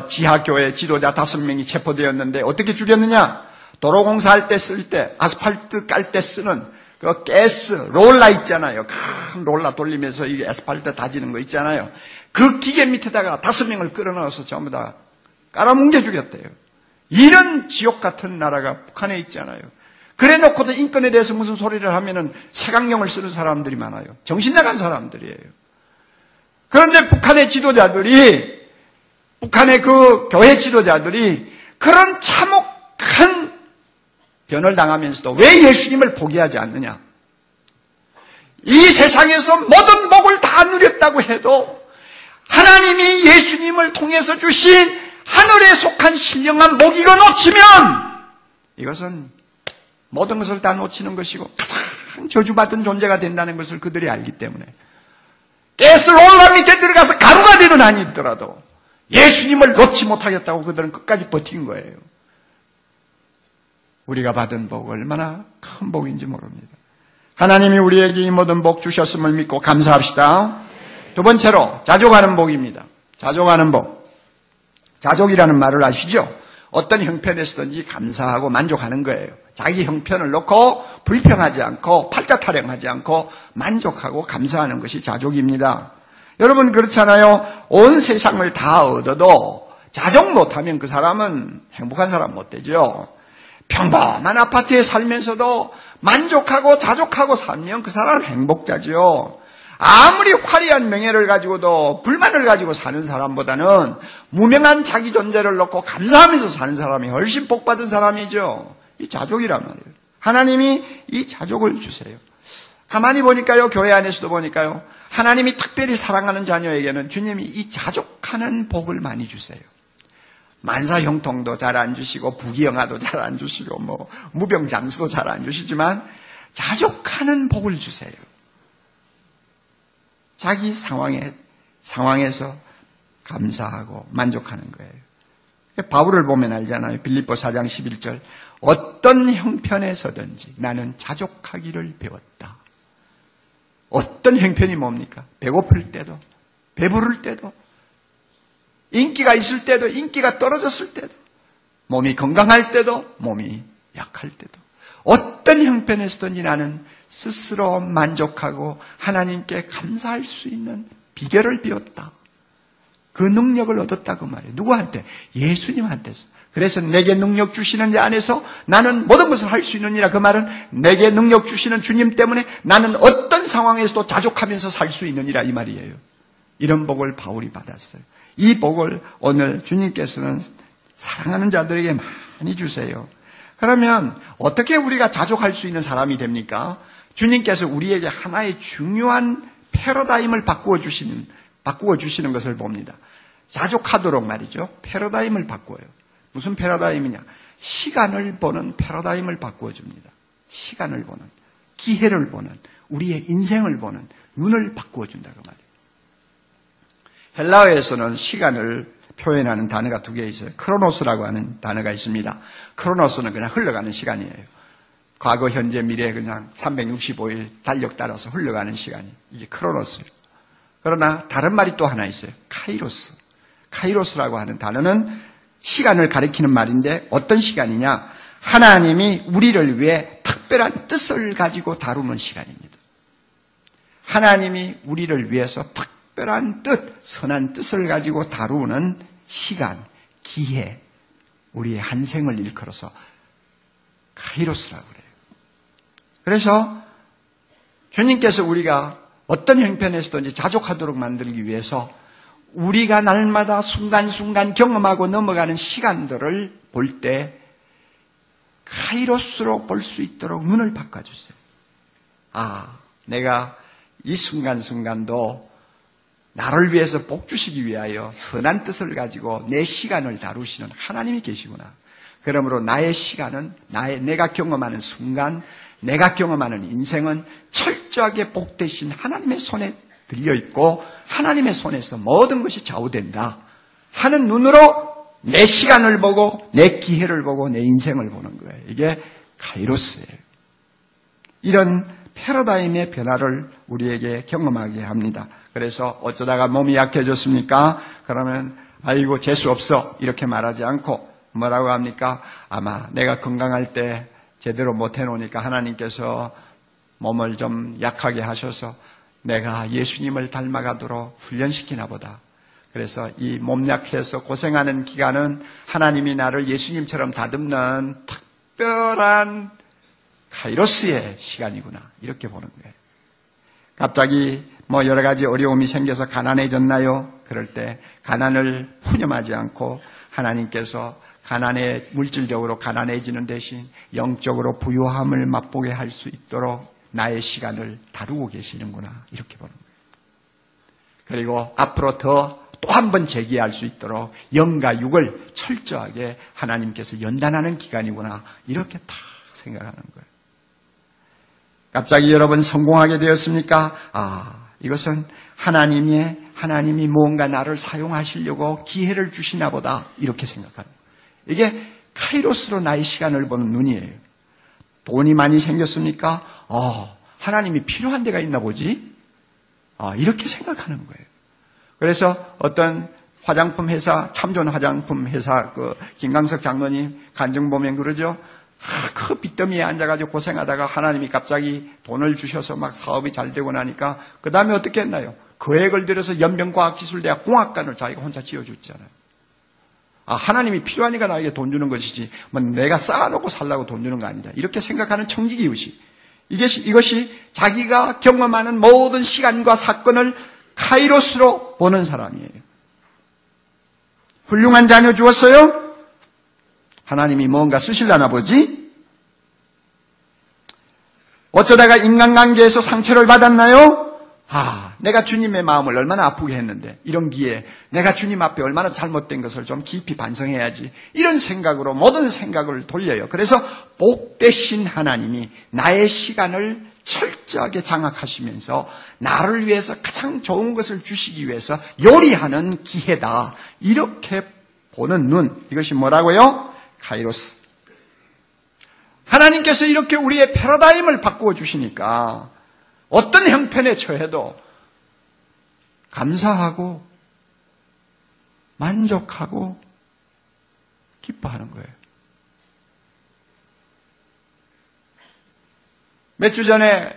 지하교회 지도자 5명이 체포되었는데 어떻게 죽였느냐? 도로공사할 때 쓸 때, 아스팔트 깔 때 쓰는 그 가스 롤라 있잖아요. 큰 롤라 돌리면서 이게 아스팔트 다지는 거 있잖아요. 그 기계 밑에다가 5명을 끌어넣어서 전부 다 깔아뭉개 죽였대요. 이런 지옥 같은 나라가 북한에 있잖아요. 그래 놓고도 인권에 대해서 무슨 소리를 하면은 색안경을 쓰는 사람들이 많아요. 정신 나간 사람들이에요. 그런데 북한의 지도자들이, 북한의 그 교회 지도자들이 그런 참혹한 변을 당하면서도 왜 예수님을 포기하지 않느냐? 이 세상에서 모든 복을 다 누렸다고 해도 하나님이 예수님을 통해서 주신 하늘에 속한 신령한 복 이거 놓치면 이것은 모든 것을 다 놓치는 것이고 가장 저주받은 존재가 된다는 것을 그들이 알기 때문에 가스 롤라 밑에 들어가서 가루가 되는 한이 있더라도 예수님을 놓지 못하겠다고 그들은 끝까지 버틴 거예요. 우리가 받은 복 얼마나 큰 복인지 모릅니다. 하나님이 우리에게 이 모든 복 주셨음을 믿고 감사합시다. 두 번째로 자족하는 복입니다. 자족하는 복. 자족이라는 말을 아시죠? 어떤 형편에서든지 감사하고 만족하는 거예요. 자기 형편을 놓고 불평하지 않고 팔자 타령하지 않고 만족하고 감사하는 것이 자족입니다. 여러분 그렇잖아요. 온 세상을 다 얻어도 자족 못하면 그 사람은 행복한 사람 못 되죠. 평범한 아파트에 살면서도 만족하고 자족하고 살면 그 사람은 행복자죠. 아무리 화려한 명예를 가지고도 불만을 가지고 사는 사람보다는 무명한 자기 존재를 놓고 감사하면서 사는 사람이 훨씬 복받은 사람이죠. 이 자족이란 말이에요. 하나님이 이 자족을 주세요. 가만히 보니까요, 교회 안에서도 보니까요, 하나님이 특별히 사랑하는 자녀에게는 주님이 이 자족하는 복을 많이 주세요. 만사 형통도 잘 안 주시고 부귀영화도 잘 안 주시고 뭐 무병장수도 잘 안 주시지만 자족하는 복을 주세요. 자기 상황에서 감사하고 만족하는 거예요. 바울을 보면 알잖아요. 빌립보 4장 11절. 어떤 형편에서든지 나는 자족하기를 배웠다. 어떤 형편이 뭡니까? 배고플 때도, 배부를 때도, 인기가 있을 때도, 인기가 떨어졌을 때도, 몸이 건강할 때도, 몸이 약할 때도, 어떤 형편에서든지 나는 스스로 만족하고 하나님께 감사할 수 있는 비결을 배웠다. 그 능력을 얻었다 그 말이에요. 누구한테? 예수님한테서. 그래서 내게 능력 주시는 자 안에서 나는 모든 것을 할 수 있느니라. 그 말은 내게 능력 주시는 주님 때문에 나는 어떤 상황에서도 자족하면서 살 수 있느니라 이 말이에요. 이런 복을 바울이 받았어요. 이 복을 오늘 주님께서는 사랑하는 자들에게 많이 주세요. 그러면 어떻게 우리가 자족할 수 있는 사람이 됩니까? 주님께서 우리에게 하나의 중요한 패러다임을 바꾸어 주시는 것을 봅니다. 자족하도록 말이죠. 패러다임을 바꿔요. 무슨 패러다임이냐? 시간을 보는 패러다임을 바꾸어 줍니다. 시간을 보는, 기회를 보는, 우리의 인생을 보는 눈을 바꾸어 준다고 말이에요. 헬라어에서는 시간을 표현하는 단어가 2개 있어요. 크로노스라고 하는 단어가 있습니다. 크로노스는 그냥 흘러가는 시간이에요. 과거, 현재, 미래 그냥 365일 달력 따라서 흘러가는 시간이 이게 크로노스예요. 그러나 다른 말이 또 하나 있어요. 카이로스. 카이로스라고 하는 단어는 시간을 가리키는 말인데 어떤 시간이냐? 하나님이 우리를 위해 특별한 뜻을 가지고 다루는 시간입니다. 하나님이 우리를 위해서 특별한 뜻, 선한 뜻을 가지고 다루는 시간, 기회, 우리의 한 생을 일컬어서 카이로스라고 그래요. 그래서 주님께서 우리가 어떤 형편에서든지 자족하도록 만들기 위해서 우리가 날마다 순간순간 경험하고 넘어가는 시간들을 볼 때 카이로스로 볼 수 있도록 눈을 바꿔주세요. 아, 내가 이 순간순간도 나를 위해서 복 주시기 위하여 선한 뜻을 가지고 내 시간을 다루시는 하나님이 계시구나. 그러므로 나의 시간은 내가 경험하는 순간, 내가 경험하는 인생은 철저하게 복되신 하나님의 손에 들려있고 하나님의 손에서 모든 것이 좌우된다 하는 눈으로 내 시간을 보고 내 기회를 보고 내 인생을 보는 거예요. 이게 카이로스예요. 이런 패러다임의 변화를 우리에게 경험하게 합니다. 그래서 어쩌다가 몸이 약해졌습니까? 그러면 아이고 재수 없어 이렇게 말하지 않고 뭐라고 합니까? 아마 내가 건강할 때 제대로 못 해놓으니까 하나님께서 몸을 좀 약하게 하셔서 내가 예수님을 닮아가도록 훈련시키나 보다. 그래서 이 몸 약해서 고생하는 기간은 하나님이 나를 예수님처럼 다듬는 특별한 카이로스의 시간이구나. 이렇게 보는 거예요. 갑자기 뭐 여러 가지 어려움이 생겨서 가난해졌나요? 그럴 때 가난을 푸념하지 않고 하나님께서 가난에 물질적으로 가난해지는 대신 영적으로 부유함을 맛보게 할 수 있도록 나의 시간을 다루고 계시는구나. 이렇게 보는 거예요. 그리고 앞으로 더 또 한 번 재기할 수 있도록 영과 육을 철저하게 하나님께서 연단하는 기간이구나. 이렇게 딱 생각하는 거예요. 갑자기 여러분 성공하게 되었습니까? 이것은 하나님이 무언가 나를 사용하시려고 기회를 주시나 보다. 이렇게 생각하는 거예요. 이게 카이로스로 나의 시간을 보는 눈이에요. 돈이 많이 생겼습니까? 하나님이 필요한 데가 있나 보지? 이렇게 생각하는 거예요. 그래서 어떤 화장품 회사, 참존 화장품 회사, 김강석 장로님 간증 보면 그러죠. 그 빚더미에 앉아가지고 고생하다가 하나님이 갑자기 돈을 주셔서 막 사업이 잘 되고 나니까 그 다음에 어떻게 했나요? 계획을 들여서 연변과학기술대학 공학관을 자기가 혼자 지어줬잖아요. 하나님이 필요하니까 나에게 돈 주는 것이지 뭐 내가 쌓아놓고 살라고 돈 주는 거 아니다. 이렇게 생각하는 청지기의식. 이것이 자기가 경험하는 모든 시간과 사건을 카이로스로 보는 사람이에요. 훌륭한 자녀 주었어요? 하나님이 뭔가 쓰시려나 보지? 어쩌다가 인간관계에서 상처를 받았나요? 내가 주님의 마음을 얼마나 아프게 했는데 이런 기회에 내가 주님 앞에 얼마나 잘못된 것을 좀 깊이 반성해야지. 이런 생각으로 모든 생각을 돌려요. 그래서 복되신 하나님이 나의 시간을 철저하게 장악하시면서 나를 위해서 가장 좋은 것을 주시기 위해서 요리하는 기회다. 이렇게 보는 눈. 이것이 뭐라고요? 카이로스. 하나님께서 이렇게 우리의 패러다임을 바꾸어 주시니까 어떤 형편에 처해도 감사하고 만족하고 기뻐하는 거예요. 몇 주 전에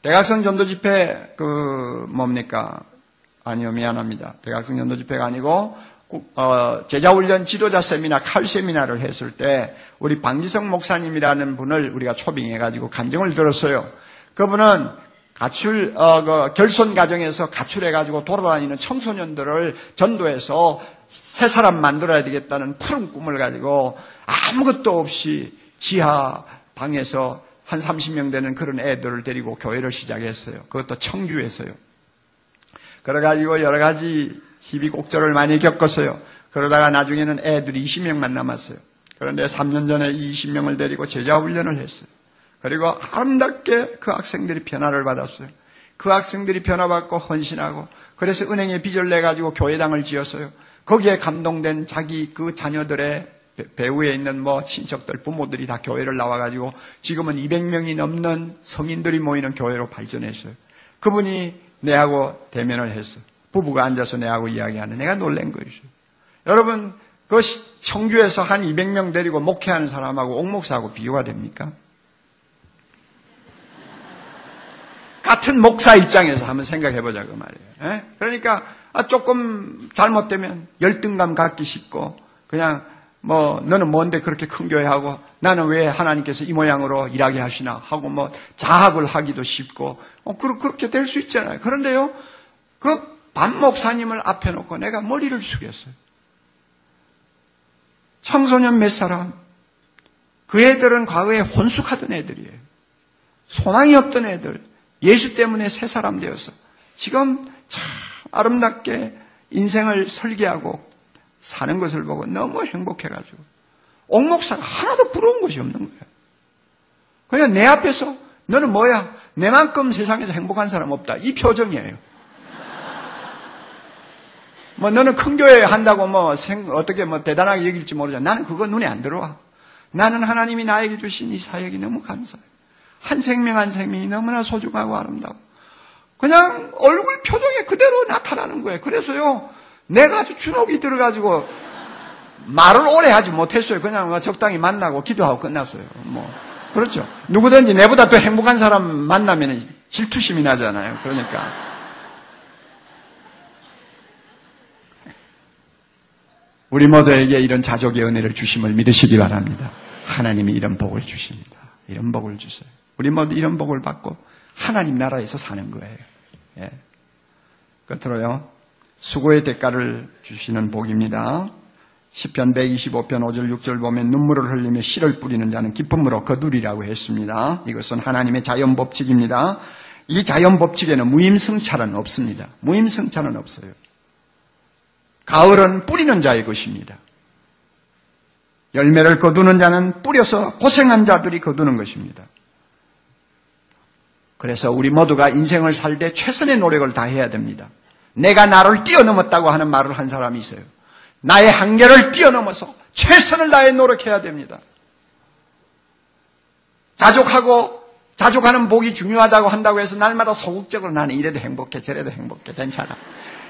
대각성 전도 집회 미안합니다. 대각성 전도 집회가 아니고 제자훈련 지도자 세미나 칼 세미나를 했을 때 우리 방지성 목사님이라는 분을 우리가 초빙해가지고 간증을 들었어요. 그분은 결손 가정에서 가출해가지고 돌아다니는 청소년들을 전도해서 새 사람 만들어야 되겠다는 푸른 꿈을 가지고 아무것도 없이 지하 방에서 한 30명 되는 그런 애들을 데리고 교회를 시작했어요. 그것도 청주에서요. 그래가지고 여러 가지 희비곡절을 많이 겪었어요. 그러다가 나중에는 애들이 20명만 남았어요. 그런데 3년 전에 20명을 데리고 제자훈련을 했어요. 그리고 아름답게 그 학생들이 변화를 받았어요. 그 학생들이 변화받고 헌신하고 그래서 은행에 빚을 내가지고 교회당을 지었어요. 거기에 감동된 자기 그 자녀들의 배후에 있는 친척들, 부모들이 다 교회를 나와가지고 지금은 200명이 넘는 성인들이 모이는 교회로 발전했어요. 그분이 내하고 대면을 했어요. 부부가 앉아서 내하고 이야기하는 내가 놀란 거였어요. 여러분, 그 청주에서 한 200명 데리고 목회하는 사람하고 옥목사하고 비교가 됩니까? 같은 목사 입장에서 한번 생각해보자 그 말이에요. 그러니까 조금 잘못되면 열등감 갖기 쉽고 그냥 너는 뭔데 그렇게 큰 교회 하고 나는 왜 하나님께서 이 모양으로 일하게 하시나 하고 자학을 하기도 쉽고 그렇게 될 수 있잖아요. 그런데요, 그 반 목사님을 앞에 놓고 내가 머리를 숙였어요. 청소년 몇 사람, 그 애들은 과거에 혼숙하던 애들이에요. 소망이 없던 애들, 예수 때문에 새 사람 되어서 지금 참 아름답게 인생을 설계하고 사는 것을 보고 너무 행복해가지고 옥목사가 하나도 부러운 것이 없는 거예요. 그냥 내 앞에서 너는 뭐야? 내만큼 세상에서 행복한 사람 없다. 이 표정이에요. 너는 큰 교회 한다고 어떻게 대단하게 여길지 모르잖아. 나는 그거 눈에 안 들어와. 나는 하나님이 나에게 주신 이 사역이 너무 감사해요. 한 생명 한 생명이 너무나 소중하고 아름다워. 그냥 얼굴 표정에 그대로 나타나는 거예요. 그래서요, 내가 아주 주눅이 들어가지고 말을 오래 하지 못했어요. 그냥 적당히 만나고 기도하고 끝났어요. 그렇죠. 누구든지 내보다 더 행복한 사람 만나면 질투심이 나잖아요. 그러니까. 우리 모두에게 이런 자족의 은혜를 주심을 믿으시기 바랍니다. 하나님이 이런 복을 주십니다. 이런 복을 주세요. 우리 모두 이런 복을 받고 하나님 나라에서 사는 거예요. 예. 끝으로요. 수고의 대가를 주시는 복입니다. 시편 125편 5절 6절 보면 눈물을 흘리며 씨를 뿌리는 자는 기쁨으로 거두리라고 했습니다. 이것은 하나님의 자연 법칙입니다. 이 자연 법칙에는 무임승차는 없습니다. 무임승차는 없어요. 가을은 뿌리는 자의 것입니다. 열매를 거두는 자는 뿌려서 고생한 자들이 거두는 것입니다. 그래서 우리 모두가 인생을 살 때 최선의 노력을 다해야 됩니다. 내가 나를 뛰어넘었다고 하는 말을 한 사람이 있어요. 나의 한계를 뛰어넘어서 최선을 다해 노력해야 됩니다. 자족하는 복이 중요하다고 한다고 해서 날마다 소극적으로 나는 이래도 행복해 저래도 행복해 괜찮아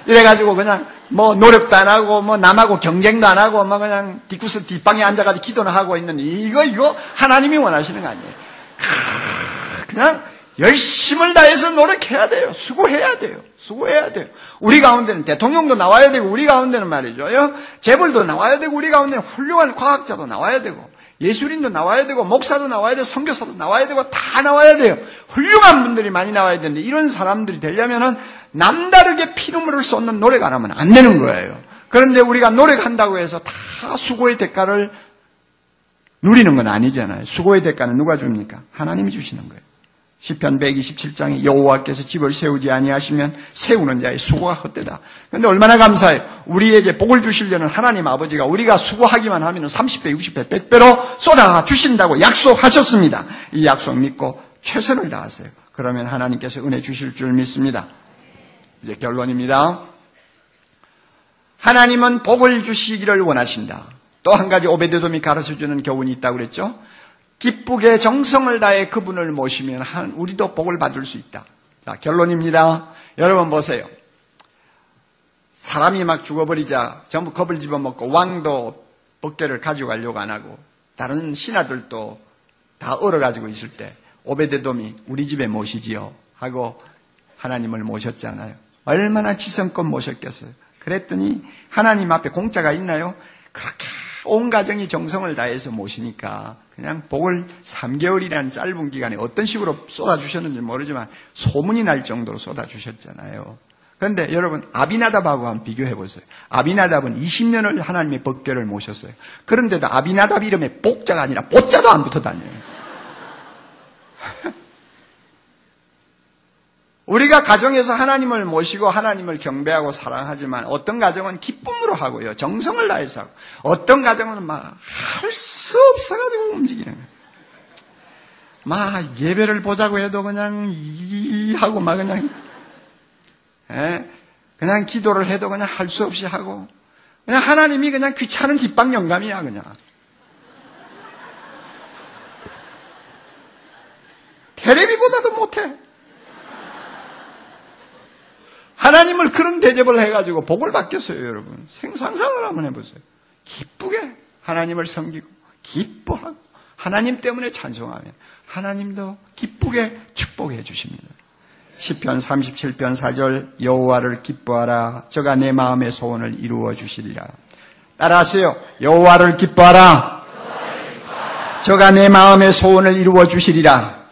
이래가지고 그냥 뭐 노력도 안 하고 뭐 남하고 경쟁도 안 하고 뭐 그냥 뒷구슬 뒷방에 앉아가지고 기도는 하고 있는 이거 하나님이 원하시는 거 아니에요. 그냥 열심을 다해서 노력해야 돼요. 수고해야 돼요. 우리 가운데는 대통령도 나와야 되고 우리 가운데는 말이죠. 재벌도 나와야 되고 우리 가운데는 훌륭한 과학자도 나와야 되고 예술인도 나와야 되고 목사도 나와야 되고 선교사도 나와야 되고 다 나와야 돼요. 훌륭한 분들이 많이 나와야 되는데 이런 사람들이 되려면은 남다르게 피눈물을 쏟는 노력 안 하면 안 되는 거예요. 그런데 우리가 노력한다고 해서 다 수고의 대가를 누리는 건 아니잖아요. 수고의 대가는 누가 줍니까? 하나님이 주시는 거예요. 시편 127장에 여호와께서 집을 세우지 아니하시면 세우는 자의 수고가 헛되다. 그런데 얼마나 감사해요. 우리에게 복을 주시려는 하나님 아버지가 우리가 수고하기만 하면 30배, 60배, 100배로 쏟아 주신다고 약속하셨습니다. 이 약속 믿고 최선을 다하세요. 그러면 하나님께서 은혜 주실 줄 믿습니다. 이제 결론입니다. 하나님은 복을 주시기를 원하신다. 또 한 가지 오베데돔이 가르쳐주는 교훈이 있다고 그랬죠. 기쁘게 정성을 다해 그분을 모시면 우리도 복을 받을 수 있다. 자, 결론입니다. 여러분 보세요. 사람이 막 죽어버리자 전부 겁을 집어먹고 왕도 법궤를 가져가려고 안 하고 다른 신하들도 다 얼어가지고 있을 때 오베데돔이 우리 집에 모시지요 하고 하나님을 모셨잖아요. 얼마나 지성껏 모셨겠어요. 그랬더니 하나님 앞에 공짜가 있나요? 그렇게 온 가정이 정성을 다해서 모시니까 그냥 복을 3개월이라는 짧은 기간에 어떤 식으로 쏟아주셨는지 모르지만 소문이 날 정도로 쏟아주셨잖아요. 그런데 여러분 아비나답하고 한번 비교해보세요. 아비나답은 20년을 하나님의 법궤를 모셨어요. 그런데도 아비나답 이름에 복자가 아니라 보자도 안 붙어 다녀요. 우리가 가정에서 하나님을 모시고 하나님을 경배하고 사랑하지만 어떤 가정은 기쁨으로 하고요. 정성을 다해서 하고 어떤 가정은 막 할 수 없어가지고 움직이는 거예요. 막 예배를 보자고 해도 그냥 하고 막 그냥 그냥 기도를 해도 그냥 할 수 없이 하고 그냥 하나님이 그냥 귀찮은 뒷방 영감이야 그냥. 테레비보다도 못해. 하나님을 그런 대접을 해가지고 복을 받겠어요, 여러분. 상상을 한번 해보세요. 기쁘게 하나님을 섬기고, 기뻐하고, 하나님 때문에 찬송하면 하나님도 기쁘게 축복해 주십니다. 시편 37편 4절 여호와를 기뻐하라. 저가 내 마음의 소원을 이루어 주시리라. 따라하세요. 여호와를 기뻐하라. 저가 내 마음의 소원을 이루어 주시리라.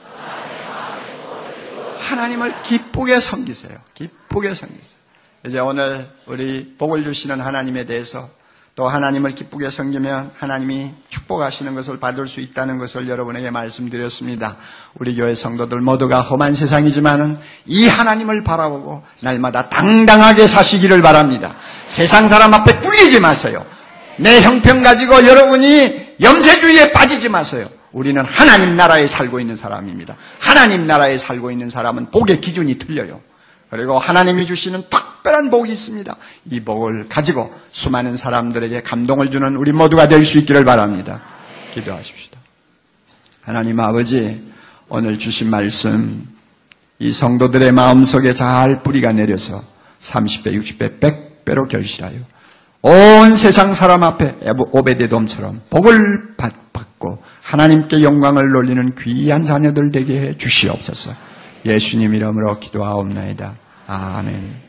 하나님을 기쁘게 섬기세요. 기쁘게 섬기세요. 이제 오늘 우리 복을 주시는 하나님에 대해서 또 하나님을 기쁘게 섬기면 하나님이 축복하시는 것을 받을 수 있다는 것을 여러분에게 말씀드렸습니다. 우리 교회 성도들 모두가 험한 세상이지만은 이 하나님을 바라보고 날마다 당당하게 사시기를 바랍니다. 세상 사람 앞에 꿀리지 마세요. 내 형편 가지고 여러분이 염세주의에 빠지지 마세요. 우리는 하나님 나라에 살고 있는 사람입니다. 하나님 나라에 살고 있는 사람은 복의 기준이 틀려요. 그리고 하나님이 주시는 특별한 복이 있습니다. 이 복을 가지고 수많은 사람들에게 감동을 주는 우리 모두가 될 수 있기를 바랍니다. 기도하십시다. 하나님 아버지, 오늘 주신 말씀 이 성도들의 마음속에 잘 뿌리가 내려서 30배, 60배, 100배로 결실하여 온 세상 사람 앞에 오베데돔처럼 복을 받고 듣고 하나님께 영광을 돌리는 귀한 자녀들 되게 해 주시옵소서. 예수님 이름으로 기도하옵나이다. 아멘.